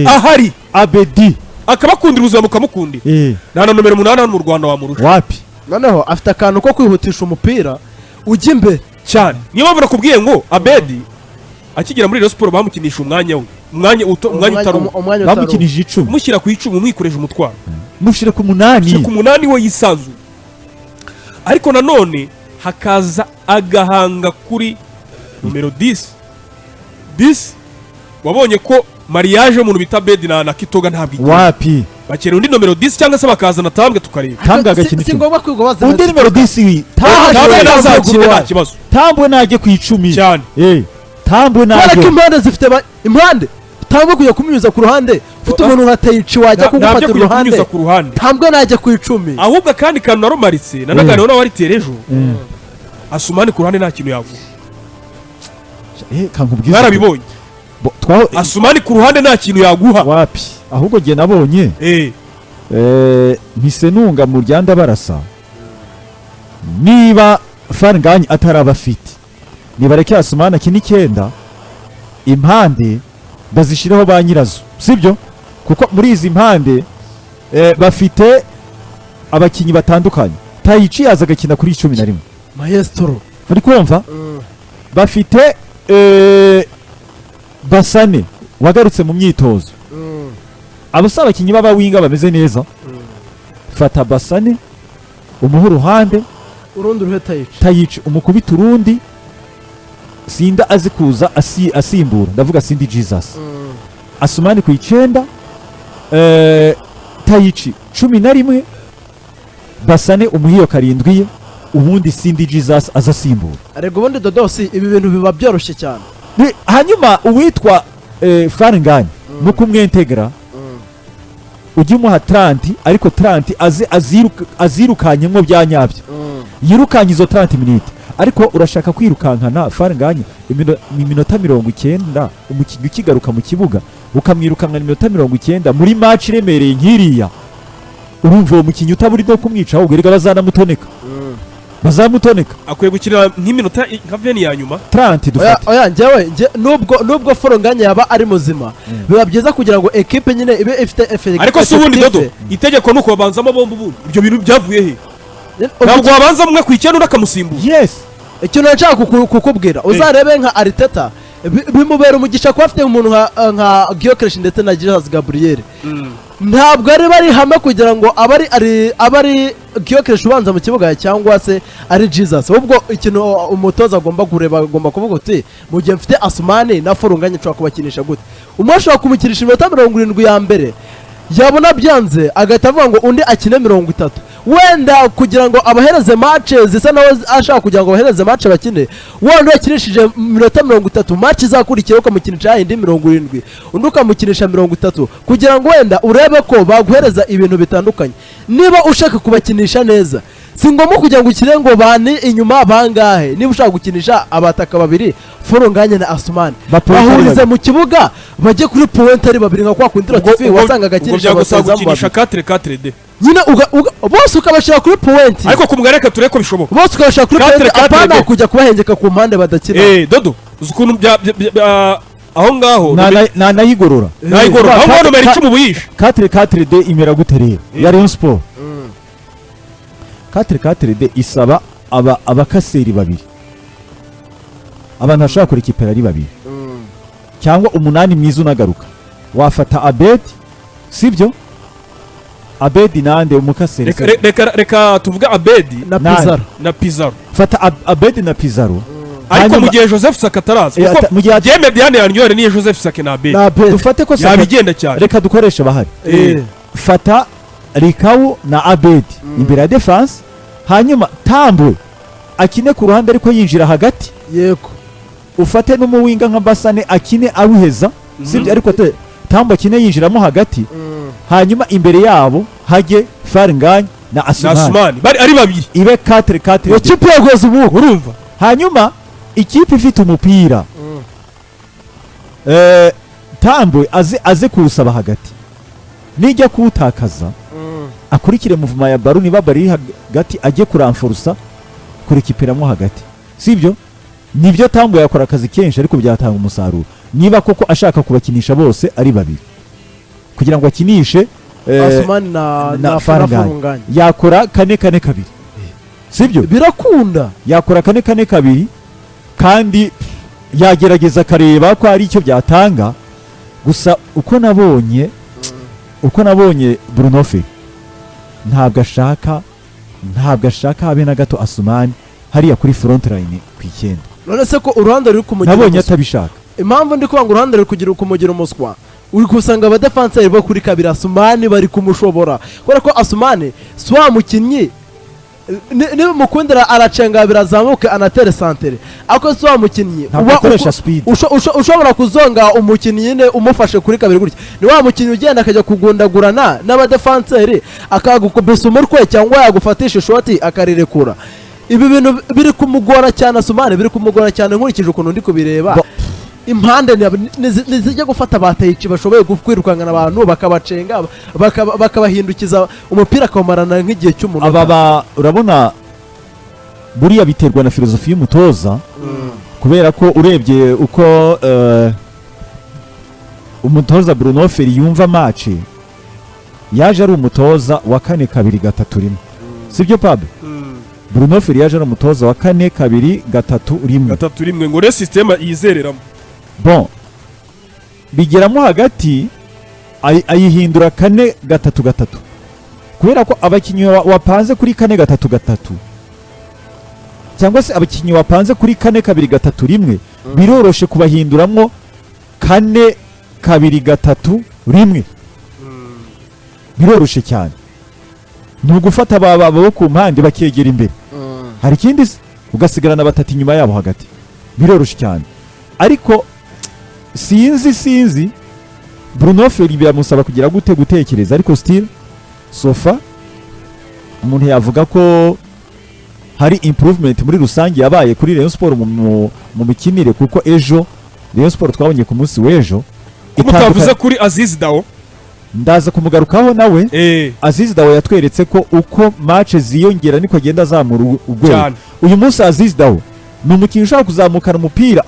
ahari Abedy akabakundira ubuzima mukamukundi na nomero 8 mu Rwanda wamurusha wapi noneho afite akantu ko kwihutisha umupira ujya imbere cyane niyo mpamvu nakubwiye ngo Abedy akigera muri Rayon Sport bamukinisha umwanya we umwanya utari bamukinije 10 mushyira ku 10 mwikoreje umutwaro mushire ku 8 we yisanzu ariko nanone hakaza agahanga kuri numero 10 wabonye ko mariage umuntu bita Abedy na Kitoga ntabwo wapi bakera undi numero 10 cyangwa se bakazana tambwe tukareba tambwe agakina si ngombwa kwigobaza undi numero 10 tambwe nazakire nta kibazo tambwe naje ku 10 cyane tambwe naje baraka impande zifite impande tambwe kujya kumyuza ku ruhande ufite umuntu nkatayici wajya kugufata uruhande tambwe naje ku 10 ahubwo kandi kantu naromaritse nanagane wona wari terejo Asumani ku ruhande nta kintu yavuga kankubwiza barabibonye Asumani ku ruhande nta kintu yaguha wapi ahubwo je nabonye ntisenunga mu ryanda barasa niba Farnganye atarabafite nibareke Asumani akini 9 impande bazishiraho ba nyirazo sibyo kuko muri izi impande bafite abakinyi batandukanye Tayici yazaga kina kuri 11 maestro uri kumva bafite Basane wagarutse mu myitozo abasaba abakinyi baba winga bameze neza fata Basane umuhuru ruhande urundi ruhe Tayici umukubita urundi Sinda azi kuza asimbura ndavuga Sindi Jesus Asumani ku 9 Tayici 11 Basane umuhiyo 7 ubundi Sindi Jesus azasimbura arego ubundi Dodosi ibi bintu biba byoroshye cyane hanyuma uwitwa Farnganye mu kumwentegra ujye umuha 30 ariko 30 azirukanye nko byanyabyo yirukanye izo 30 minutes ariko urashaka kwirukankana Farnganye iminota 90 umukinnyi ukigaruka mu kibuga ukamwirukankana iminota 90 muri match iremereye nkiriya urumva uwo mukinnyi utaburi do kumwica ahubwo erega bazamutoneka akwiye gukina nk'iminota nka 20 ya nyuma 30 dufate oya njyewe nubwo Farnganye yaba ari muzima biba byiza kugira ngo equipe nyine ibe ifite effect ariko si ubundi Dodo itegeko nuko babanzamo bombi ubundi ibyo bintu byavuye he ntabwo wabanza mwe ku 9 urakamusimbura yes ikintu nashaka kukubwira uzarebe nka Arteta bimubera umugisha ko afite umuntu nka Gyökeres ndetse na Jesus Gabriel ntabwo ari bari hamwe kugira ngo abari Gyökeres ubanza mu kibuga cyangwa se ari Jesus ubwo ikintu umutoza agomba kureba agomba kuvuga uti mu gihe mfite Asumani na Farnganye cyo kubakinisha gute umwashaka kumukinisha iminota 70 ya mbere yabona byanze agahita avuga ngo undi akine 30 wenda kugira ngo abahereze match zisa nawe ashaka kugira ngo abahereze match bakine wenda yakinishije minota 30 match izakurikira ukamukinisha indi 70 undi ukamukinisha 30 kugira ngo wenda urebe ko baguhereza ibintu bitandukanye niba ushaka kubakinisha neza singomba kugira ngo ukire ngo bani inyuma bangahe niba ushaka gukinisha abataka babiri Farnganye na Asumani bahurize mu kibuga bajye kuri point ari babiri nka kwa kundira TV wasanga agakinisha gukinisha 4-4D nyine bose ukabashira kuri point ariko kumwereka tureko bishoboka bose ukabashira kuri point apana kujya kubahengeka ku mpande badakira Dodo ukuntu aho ngaho nayigorora aho nomero 10 ubuyisha 4-4D imera guterera ya Rayon Sport 4-4D isaba abakaseri babiri abantu bashaka kuri kipera ari babiri cyangwa 8 mwiza unagaruka wafata Abedy sibyo Abedy nande umukaseri reka tuvuga Abedy na Pizarro fata Abedy na Pizarro ariko mu gihe Joseph Sakataraza kuko Jeme Diane yanyohere ni Joseph Sake na Abedy dufate ko yabigenda cyane reka dukoresha bahari fata Rikawu na Abedy imbere ya defense hanyuma Tambwe akine ku ruhande ariko yinjira hagati yego ufate n'umuwinga nka Basane akine awiheza sibyo ariko Tambwe akine yinjiramo hagati hanyuma imbere yabo hage Farnganye na Asumani bari ari babiri ibe 4-4 ikipe yagoze ubu urumva hanyuma ikipe ifite umupira Tambwe aze kuwusaba hagati nijya kuwutakaza akurikire muvuma ya baro niba bari hagati ajye kuramforusa kurikipiramo hagati sibyo nibyo Tambwe yakora akazi kenshi ariko byatanga umusaruro niba koko ashaka kubakinisha bose ari babiri kugira ngo akinishe Asumani na Faranganya yakora 4-4-2 sibyo birakunda yakora 4-4-2 kandi yagerageza akareba ko ari icyo byatanga gusa uko nabonye Brunofe ntabwo ashaka habe na gato Asumani hariya kuri front line ku icyenda none se ko uruhande ruri kumugira nabonye atabishaka impamvu ndi kubanga uruhande ruri kugira kumugira umuswa uri kusanga abadefanseri bo kuri kabiri Asumani bari kumushobora kubera ko Asumani si wa mukinnyi niba mukundira aracenga birazamuke anatere santere ako si wa mukinnyi ushobora kuzonga umukinnyi nyine umufashe kuri kabiri gutya ni wa mukinnyi ugenda akajya kugundagurana n'abadefanseri akagukubisa umutwe cyangwa yagufatisha ishoti akarirekura ibi bintu biri kumugora cyane Asumani biri kumugora cyane nkurikije ukuntu ndi kubireba impande nizijya gufata batayici bashoboye kwirukankana abantu bakabacenga bakabahindukiza umupira akamarana nk'igihe cy'umuntu aba urabona buriya biterwa na filozofi y'umutoza kubera ko urebye uko umutoza Brunofe yumva match yaje ari umutoza wa 4-2-3-1 sibyo Pab Brunofe yaje ari umutoza wa 4-2-3-1 ngo re system yizereramo bon bigeramo hagati ayihindura 4-3-3 kubera ko abakinnyi wapanze kuri 4-3-3 cyangwa se abakinnyi wapanze kuri 4-2-3-1 biroroshe kubahinduramo 4-2-3-1 biroroshe cyane ni ugufata bo ku mpande bakegera imbere hari ikindi ugasigarana batatu inyuma yabo hagati biroroshe cyane ariko sinzi Brunofe biramusaba kugira gutekereza ariko still sofa umuntu yavuga ko hari improvement muri rusange yabaye kuri Rayon Sport mu mikinire kuko ejo Rayon Sport twabonye ku munsi w'ejo utavuze kuri Aziz Dawo ndaza kumugarukaho nawe Aziz Dawo yatweretse ko uko match ziyongera niko agenda azamura urwego uyu munsi Aziz Dawo ni umukinnyi ushaka kuzamukana umupira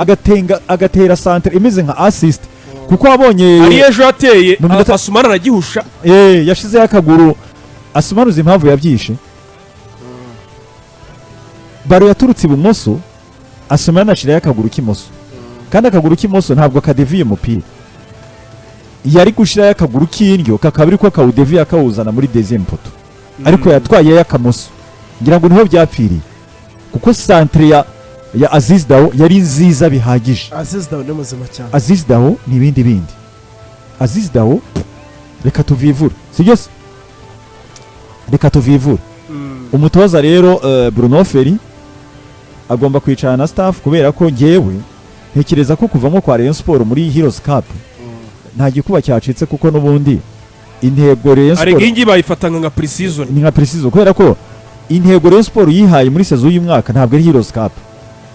agatera centre imeze nka assist kuko wabonye ari ejo yateye Asumani aragihusha yashizeho akaguru Asumani uzi impamvu yabyishe baro yaturutse ibumoso Asumani ashiraho akaguru k'imoso kandi akaguru k'imoso ntabwo kadeviye umupira yari gushiraho akaguru k'indyo kakabiri ko kawudeviye akawuzana muri deuxième poto ariko yatwaye y'akamoso ngira ngo niho byapfiriye kuko centre ya Aziz Dawo yari nziza bihagije Aziz Dawo ni muzima cyane Aziz Dawo ni ibindi Aziz Dawo reka tuvivure sibyo reka tuvivure umutoza rero Brunofe agomba kwicara na staff kubera ko ngewe ntekereza ko kuvamo kwa Rayon Sport muri Heroes Cup nta gikuba cyacitse kuko nubundi intego Rayon Sport aregingi bayifatanga nka pre-season ni nka pre-season kubera ko intego Rayon Sport yihaye muri saison y'uyu mwaka ntabwo ari Heroes Cup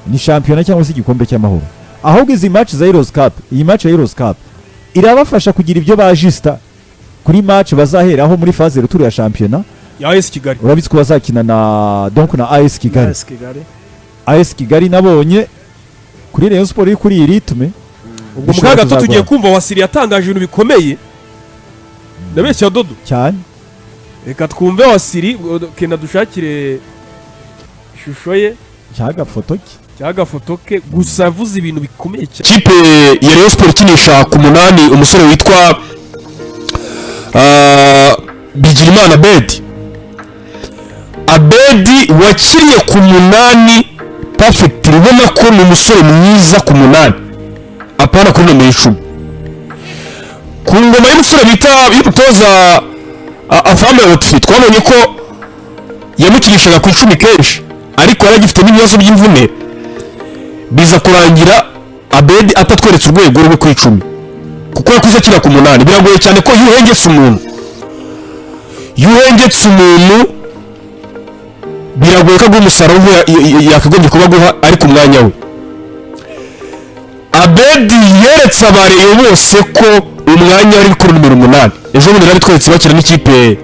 ni shampiyona cyangwa se igikombe cy'amahoro ahubwo izi match za Heroes Cup iyi match ya Heroes Cup irabafasha kugira ibyo bajista kuri match bazaheraho muri phase retour ya shampiyona ya AS Kigali urabitse ko bazakina na donc na AS Kigali nabonye kuri Rayon Sport iri kuri ritme ubwo mukaga tugiye kumva Wasiri yatangaje ibintu bikomeye ndabeshya dodo cyane reka twumve Wasiri kenda dushakire ishusho ye cyagafoto ke gusa yavuze ibintu bikomeye cyane kipe ya Rayon Sport ikinisha ku munani umusore witwa Bigirimana Abedy wakiriye ku munani perfect ubona ko ni umusore mwiza ku munani apana kuri nomero 10 ku ngoma y'umusore bita y'umutoza Avuze twabonye ko yamukinishaga ku 10 kenshi ariko yaragifite n'ibibazo by'imvune biza kurangira Abedy atatweretse urwego rwe ku 10 kuko yakuze akina ku munani biragoye cyane ko yuhengetse umuntu biragoye ko umusaruro yakagombye kuba guha ariko umwanya we Abedy yeretse abareyo bose ko umwanya ari kuri numero 8 ejo bundi nari twetse bakina n'ikipe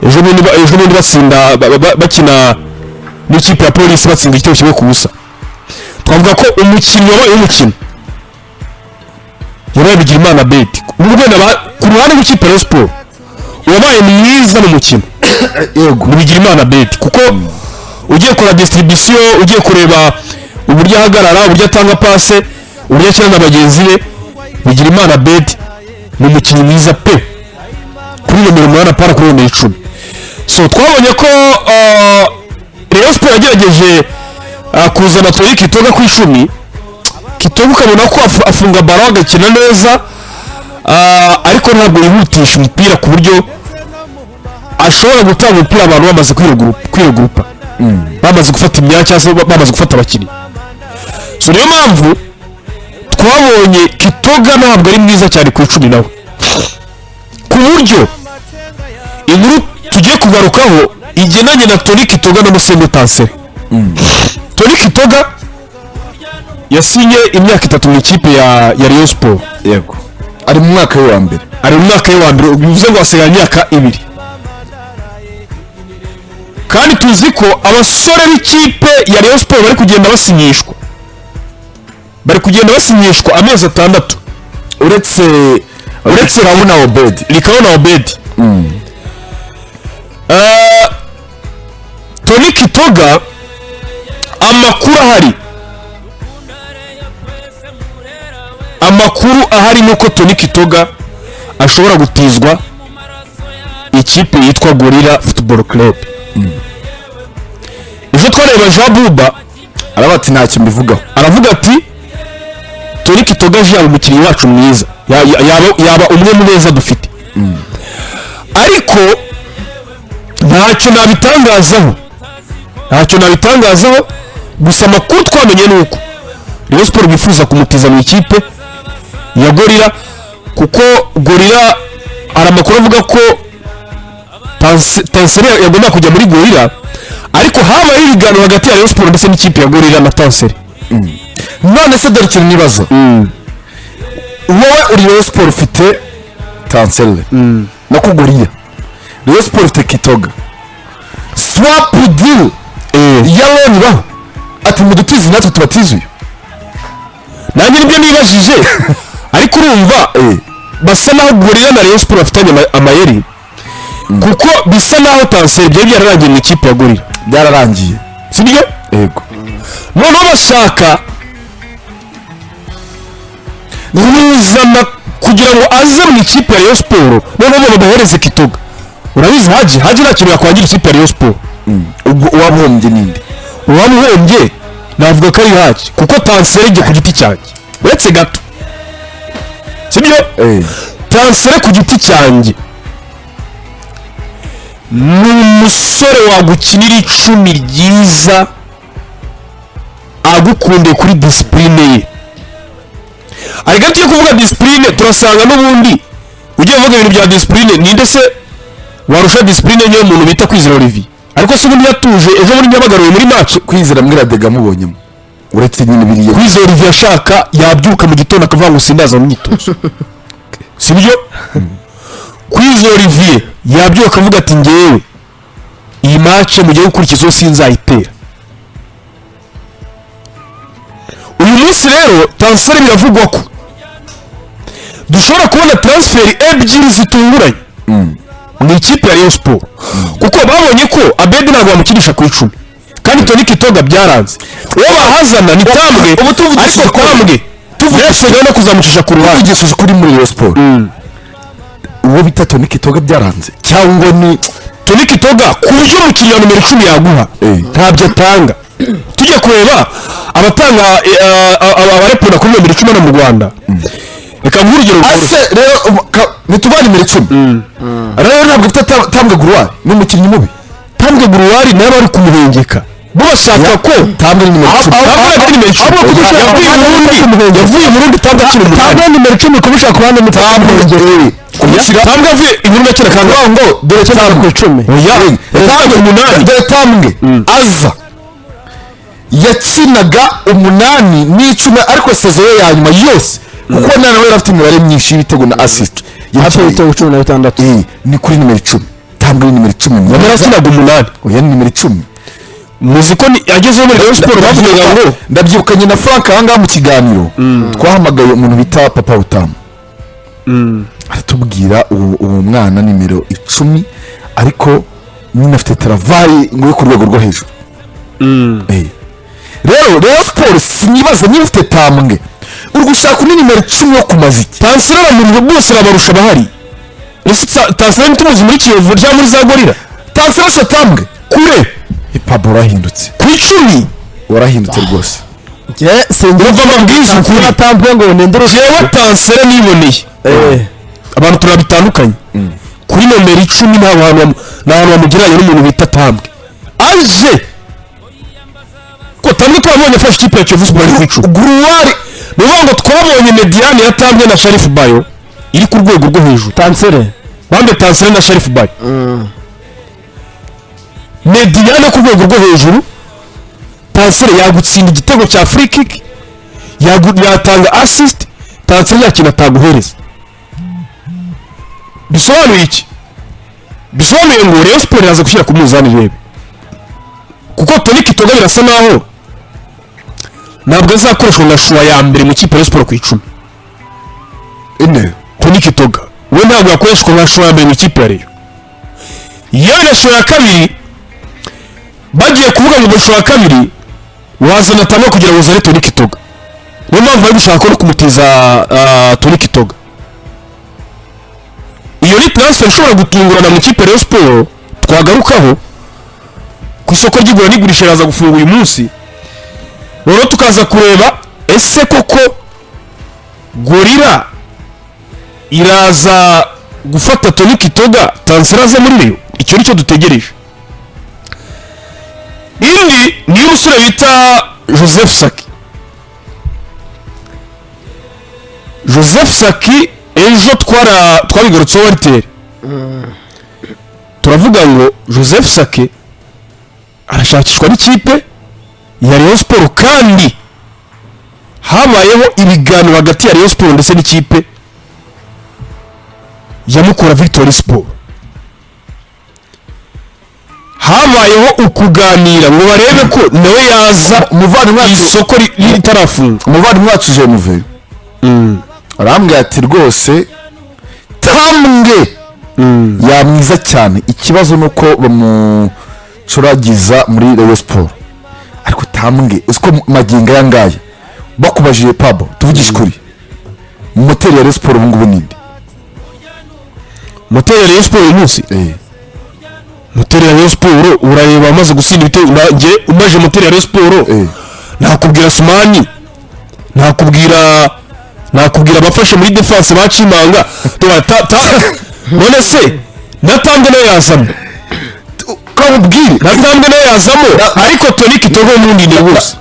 ejo bundi batsinda bakina n'ikipe ya polisi batsinda igitego kimwe ku busa twavuga ko umukino wabaye umukino yabaye Bigirimana Abedy ubwo ku ruhande rw'ikipe ya Sport wabaye mwiza mu mukino yego bigira imana Abedy kuko ugiye kora distribution ugiye kureba uburyo ahagarara uburyo atanga passe uburyo akina na bagenzi be bigira imana Abedy ni umukinnyi mwiza pe kuri nomero 8 para kuri nomero 10 so twabonye ko Rayon Sport yagerageje kuzana Tori Kitoga ku 10 Kitoga ukabona ko afunga baro agakina neza ariko ntabwo yihutisha umupira ku buryo ashobora gutanga umupira abantu bamaze kwiregurupa bamaze gufata imyanya cyangwa se bamaze gufata abakinnyi so niyo mpamvu twabonye Kitoga ntabwo ari mwiza cyane ku 10 nawe ku buryo inkuru tugiye kugarukaho igenanye na Tori Kitoga n'umusore Tansele Tori Kitoga yasinye imyaka 3 mu ikipe ya Rayon Sport yego ari mu mwaka wa mbere bivuze ngo asigaye imyaka 2 kandi tuzi ko abasore b'ikipe ya Rayon Sport bari kugenda basinyishwa amezi 6 uretse Rabona Abedy Tori Kitoga amakuru ahari nuko Tori Kitoga ashobora gutizwa ikipe yitwa Gorilla Football Club ejo twareba Jean Buba arabati ntacyo mbivugaho aravuga ati Tori Kitoga yaba umukinnyi wacu mwiza yaba umwe mu beza dufite ariko ntacyo nabitangazaho gusa amakuru twamenye nuko Rayon Sport bifuza kumutiza mu ikipe ya Gorilla kuko Gorilla ari amakuru avuga ko Tansele yagomba kujya muri Gorilla ariko habaye ibiganiro hagati ya Rayon Sport ndetse n'ikipe ya Gorilla na Tansele none se dore ikintu nibaza wowe uri Rayon Sport ufite Tansele no ku Gorilla Rayon Sport ufite Kitoga swap deal yaloni baho ati mudutizi natwe tubatizuye nanjye nibyo nibajije ariko urumva basa naho Gorilla na Rayon Sport bafitanye amayeri kuko bisa naho Tansele byararangiye mu ikipe ya Gorilla byararangiye sibyo yego noneho bashaka kumuzana kugira ngo aze mu ikipe ya Rayon Sport noneho bamuhereze Kitoga urabizi Haji nta kintu yakwangira ikipe ya Rayon Sport uwamuhombye ninde uwamuhombye navuga ko ari Haji kuko Tansele igiye ku giti cyanjye uretse gato sibyo Tansele ku giti cyanjye ni umusore wagukinira 10 ryiza agukunde kuri discipline ye ariko tugiye kuvuga discipline turasanga n'ubundi ugiye kuvuga ibintu bya discipline ninde se warusha discipline niyo umuntu bita Kwizera Olivier ariko se ubundi yatuje ejo muri nyabagaruye muri match Kwizera Mwiradega mubonyemo uretse nyine biriye Kwizera Olivier ashaka yabyuka mu gitondo akavuga ngo sindaza mu myitozo sibyo Kwizera Olivier yabyuka akavuga ati ngewe iyi match mugiye gukurikiza sinzayitera uyu munsi rero Tansele biravugwa ko dushobora kubona transfer ebyiri zitunguranye mu ikipe ya Rayon Sport kuko babonye ko Abedy ntabwo bamukinisha ku 10 kandi Tori Kitoga byaranze uwo bahazana ni Tambwe ariko Tambwe tuvuye no kuzamucisha ku ruhande tuvugisha kuri muri Rayon Sport uwo bita Tori Kitoga byaranze cyangwa ni Tori Kitoga ku buryo umukiriya nomero 10 yaguha ntabyo atanga tujya kureba abatanga abarepona kuri nomero 10 mu Rwanda reka nk'urugero rero nitubane nomero 10 rero ntabwo ufite Tambwe Gruwari n'umukinnyi mubi Tambwe Gruwari nawe bari kumuhengeka bo bashaka ko Tambwe ni nomero 10 yavuye mu rundi Tambwe akiri mu Tambwe nomero 10 ko bishaka kubana mu Tambwe Tambwe avuye inkuru nakira kanga ngo dore Tambwe ku 10 oya Tambwe 8 dore Tambwe aza yakinaga 8 n'icumi ariko sezo ya nyuma yose kuko nawe afite imibare myinshi y'ibitego na assist afite ibitego 16 ni kuri nomero 10 Tambwe ni nomero 10 yari akinaga 8 oya ni nomero 10 muziko agezeho muri Rayon Sport bavugaga ngo ndabyukanye na Frank ahangaha mu kiganiro twahamagaye umuntu bita Papa Utamu aratubwira uwo mwana nimero 10 ariko nyine afite travayi ngo yo ku rwego rwo hejuru. Rero Rayon Sport sinibaza niba ufite tambwe uri gushaka ni nimero 10 yo kumaziki. Tansele muri bose babarusha bahari. Tansele ntumuzi muri Kiyovu rya muri za Gorira. Tansele se tambwe kure ipabo rahindutse ku 10 warahindutse rwose. Je sengera bamabwiza ukuri atambwe ngo nendero jewe Tansele niboneye abantu turabitandukanye kuri nomero 10 n'abantu bamugiranye n'umuntu bita tambwe aje ko tambwe twabonye fashe ikipe ya Kiyovu Sport ku 10 Gruwari niho ngo twabonye Mediane ya tambwe na Sharif Bayo iri ku rwego rwo hejuru. Tansele bambe Tansele na Sharif Bayo Mediane ku rwego rwo hejuru. Tansele yagutsinda igitego cya free kick yatanga assist. Tansele yakina taguhereza bisobanuye iki? Bisobanuye ngo Rayon Sport yaza gushyira ku muzani rebe kuko Toni Kitoga birasa naho ntabwo azakoreshwa nka shuwa ya mbere mu kipe ya Sport ku 10 Toni Kitoga we ntabwo yakoreshwa nka shuwa ya mbere mu kipe ya Rayon. Yewe na shuwa ya kabiri bagiye kuvuga ngo shuwa ya kabiri wazana Tano kugira ngo uzane Toni Kitoga. Niyo mpamvu bari gushaka no kumutiza Toni Kitoga. Iyo ni transfer ishobora gutungurana mu kipe ya Sport twagarukaho ku isoko ry'igura n'igurisha raza gufunga uyu munsi. Rero tukaza kureba ese koko Gorira iraza gufata Toni Kitoga Tansele aza muri Rayon. Icyo nicyo dutegereje. Indi ni umusore bita Joseph Saki ejo twabigarutseho Walter. Turavuga ngo Joseph Saki arashakishwa n'ikipe ya Rayon Sport kandi habayeho ibiganiro hagati ya Rayon Sport ndetse n'ikipe ya Mukura Victory Sport. Habayeho ukuganira ngo barebe ko nawe yaza umuvandimwe isoko ritarafunga. Umuvandimwe wacu je muve arambwira ati rwose tambwe yamwiza cyane, ikibazo nuko bamucuragiza muri Rayon Sport ariko tambwe usko maginga yangaye bakubajije pabo tuvugisha kuri moteri ya Rayon Sport ubu ngubu ninde moteri ya Rayon Sport uyu munsi moteri ya Rayon Sport urareba amaze gusinda ibitego nge umaje moteri ya Rayon Sport nakubwira Sumani nakubwira abafashe muri defense bacimanga none se natambwe nayo yazamo kabubwire natambwe nayo yazamo ariko Toni Kitoga n'undi ni bose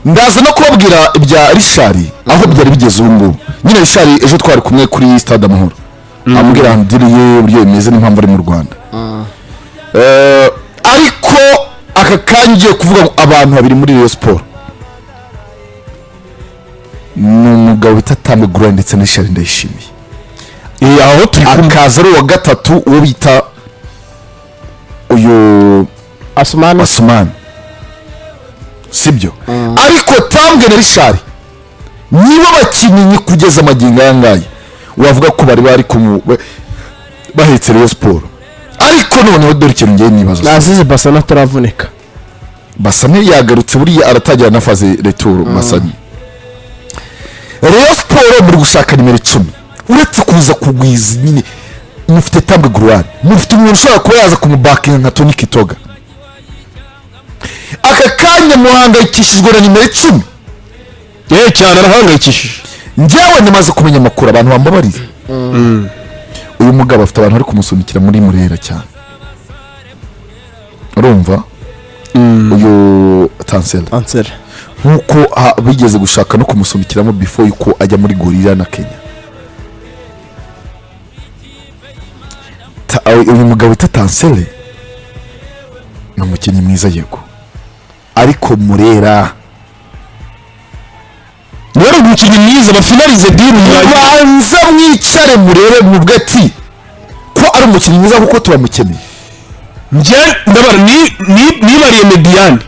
ndaza no kubabwira ibya Rishari aho byari bigeze ubu ngubu. Nyine Rishari ejo twari kumwe kuri Stade Amahoro amubwira ndiriye uburyo bimeze n'impamvu ari mu Rwanda. Ariko aka kangiye kuvuga abantu babiri muri Rayon Sport n'umugabo bita Tambwe Gura ndetse na Rishari ndayishimiye. Aho turi akaza ari uwa gatatu uwo bita uyu Asumani sibyo. Ariko Tambwe na Rishari nibo bakinnyi kugeza magingo yangaye wavuga ko bari bahetse Rayon Sport. Ariko noneho dore ikintu ngiye nibazo nazize Basana ataravunika. Basana yagarutse buriya aratagira na faze retour Basana. Rayon Sport muri gushaka nimero 10 uretse kuza kugwiza nyine mufite Tambwe Gura mufite umuntu ushobora kuba yaza kumubakinga nka Toni Kitoga. Aka kanya muhangayikishijwe na nimero 10 cyane arahangayikishije. Njyewe namaze kumenya amakuru abantu bambabarira uyu mugabo afite abantu ari kumusunikira muri Murera cyane urumva uyu Tansele nkuko bigeze gushaka no kumusunikiramo before yuko ajya muri Gorira na Kenya. Uyu mugabo ita Tansele ni umukinnyi mwiza yego ariko Murera rero umukinnyi mwiza bafinalize deal banza mwicare murebe muvuga ati ko ari umukinnyi mwiza kuko turamukeneye. Nje ndabara nibariye Mediane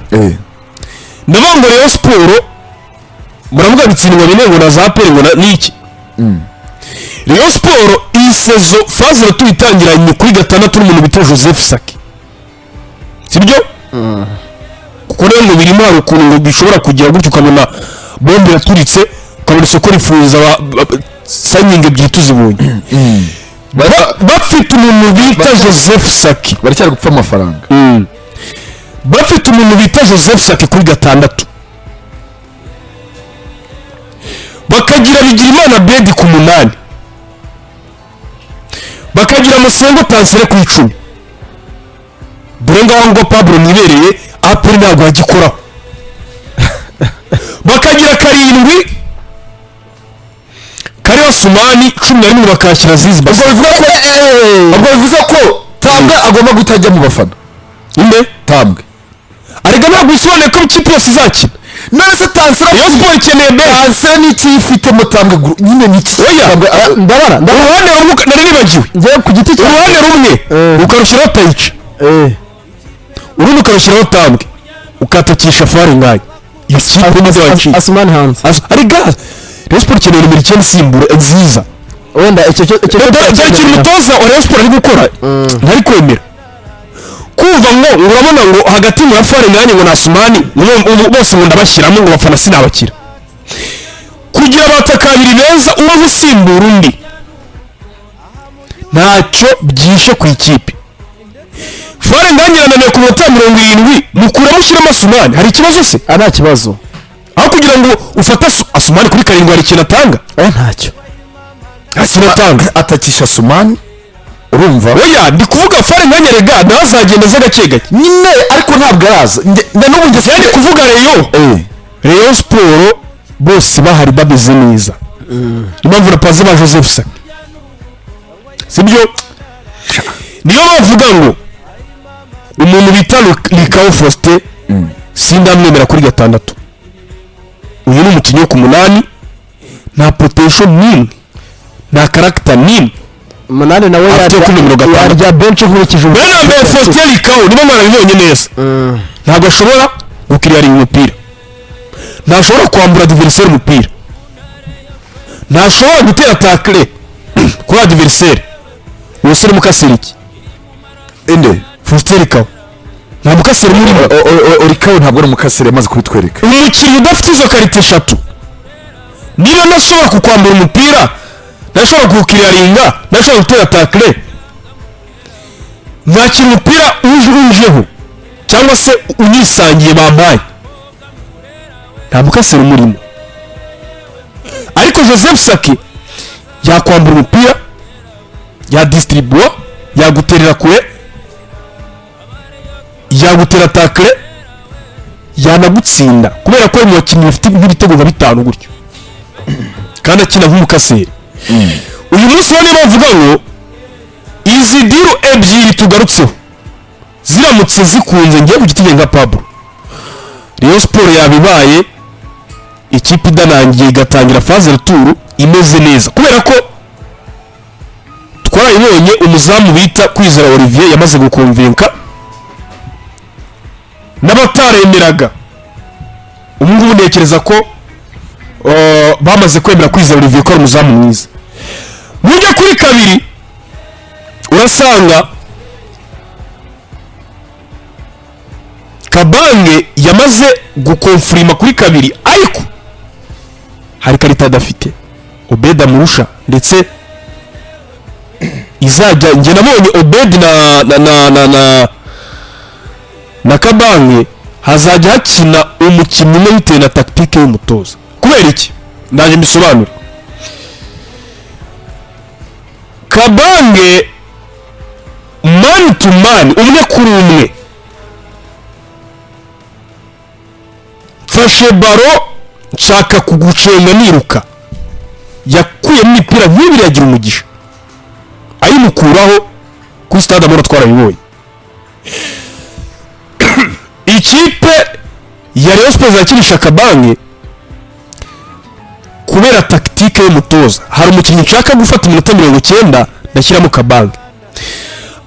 ndabona ngo Rayon Sport muravuga bitsindwa bine ngo na za pere ngo niki Rayon Sport iyi sezo faze tuyitangiranye kuri gatandatu n'umuntu bita Joseph Saki sibyo kuko rero ngo birimo hari ukuntu ngo bishobora kugira gutyo ukabona bombe yaturitse ukabona isoko rifuza sayingi ebyiri tuzibonye bafite umuntu bita Joseph Saki baracyari gupfa amafaranga bafite umuntu bita Joseph Saki kuri gatandatu bakagira Bigirimana Abedy ku 8 bakagira Musengo Tansele ku 10 Burenga wango Pablo nibereye apuri ntabwo agikoraho bakagira karindwi kari Osumani 11 bakashyira Zizi basi ubwo bivuze ko Tambwe agomba gutajya mu bafana inde Tambwe arega ntabwo isobanuye ko ikipe yose izakina none se Tansele Rayon Sport ikeneye Tansele n'iki ifite mu Tambwe nyine n'iki ndabara uruhande rumwe nari nibagiwe ngiye ku giti cya uruhande rumwe ukarushyiraho Tayica urundi ukarushyiraho Tambwe ukatakisha fari ngayo iyo kipe maze waciye Asumani hanze arega Rayon Sport ikeneye nimero 9 simbura nziza wenda icyo dore umutoza wa Rayon Sport ari gukora ntari kwemera kumva ngo urabona ngo hagati mu rafari nganye ngo Nasumani bose ngo ndabashyiramo ngo bafana sinabakira kugira abatakabiri beza uwo usimbura undi ntacyo byishe ku ikipe fari nganye yananiwe ku minota 70 mukura mushyiramo Asumani hari ikibazo se nta kibazo aho kugira ngo ufate Asumani kuri karindwi hari ikintu atanga ntacyo asinatanga atakisha Asumani urumva oya ndi kuvuga fari nganye rega ntazagenda za gake gake nyine ariko ntabwo araza n'ubu ngeze ndi kuvuga Rayon Sport bose bahari babeze neza impamvu napaze ba Joseph Saki sibyo niyo bavuga ngo umuntu bita Likao Faustin sindamwemera kuri gatandatu uyu ni umukinnyi wo ku 8 nta potential n'imwe nta character n'imwe Munani nawe yarya bench nkurikije bene mbe Faustin Likao niba mwarabibonye neza ntabwo ashobora gukirira umupira ntashobora kwambura adversaire umupira ntashobora gutera tackle kuri adversaire wese mukasira iki ende Faustin Likao nta mukasire muri Likao ntabwo ari umukasire maze kubitwereka umukinnyi udafite izo karite 3 niba nashobora kukwambura umupira nashobora kuwukiriringa nashobora gutera tackle ntakiri umupira ujeho cyangwa se unisangiye bambaye nta mukasire umurimo ariko Joseph Saki yakwambura umupira yadistribua yaguterera kure yagutera tackle yanagutsinda kubera ko mu bakinnyi bafite nk'ibitego nka 5 gutyo kandi akina nk'umukasire uyu munsi niba bavuga ngo izi diru ebyiri tugarutseho ziramutse zikunze ngiye ku giti nka Pablo Rayon Sport yabibaye ikipe idanangiye igatangira phase retour imeze neza kubera ko twarayibonye umuzamu bita Kwizera Olivier yamaze gukonvenka n'abataremeraga ngubu ntekereza ko bamaze kwemera Kwizera Olivier ko ari umuzamu mwiza mujye kuri kabiri urasanga Kabange yamaze gukonfirima kuri kabiri ariko hari karita adafite Obeda murusha ndetse izajya nge nabonye Obedi na Kabange hazajya hakina umukinnyi umwe bitewe na tactique y'umutoza kubera iki ndaje mbisobanura Kabange man to man umwe kuri umwe fashe baro nshaka kugucenga niruka yakuyemo imipira nk'ibiri yagira umugisha ayimukuraho kuri stade Amahoro twarabibonye ikipe ya Rayon Sport zakinisha Kabange kubera tactique y'umutoza hari umukinnyi nshaka gufata iminota 90 ndashyiramo Kabange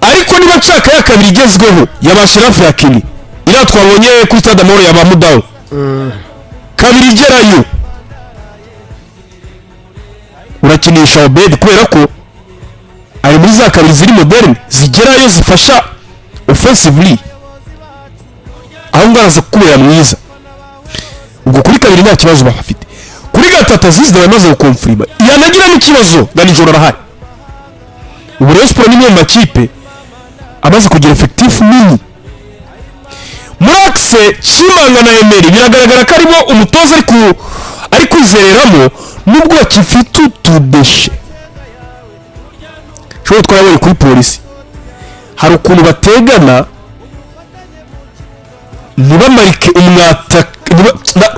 ariko niba nshaka ya kabiri igezweho yabashirafu ya Kuri ira twabonye kuri stade Amahoro yabamudaho kabiri igerayo urakinisha Abedy kubera ko ari muri za kabiri ziri moderne zigerayo zifasha offensively aho ngaza kubera mwiza. Ubwo kuri kabiri nta kibazo bafite. Kuri gatatu Aziz bamaze gukonfirma yanagira n'ikibazo ganijoro arahari. Ubu Rayon Sport ni mu makipe amaze kugira effectif nini. Muri axe Chimanga na Emery biragaragara ko arimo umutoza ari kwizereramo nubwo akifite utudeshe. Cyo twabonye kuri polisi hari ukuntu bategana ntibamarike umwata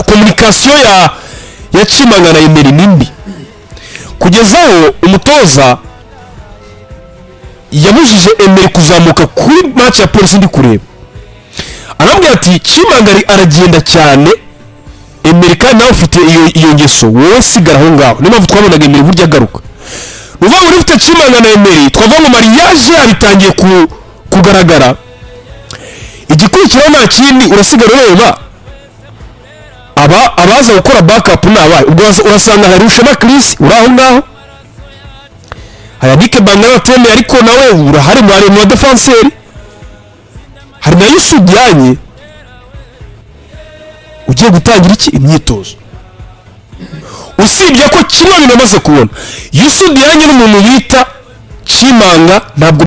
communication ya Chimanga na Emery nimbi kugezaho umutoza yamujije Emery kuzamuka kuri match ya polisi ndi kureba arabwira ati Chimanga aragenda cyane Emery kandi nawe ufite iyo ngeso wowe sigara aho ngaho niyo mpamvu twabonaga Emery burya agaruka uva muri ufite Chimanga na Emery twavuga ngo mariage yabitangiye kugaragara igikurikiraho nta kindi urasigara ureba abaza gukora backup nabaye ubwo urasanga hari Rushema Chris uri aho ngaho Hayadike Bangala Tome ariko nawe urahari mu defenseur hari na Yusuf Dianye ugiye gutangira iki imyitozo usibye ko kimwe binamaze kubona Yusuf Dianye n'umuntu bita Chimanga ntabwo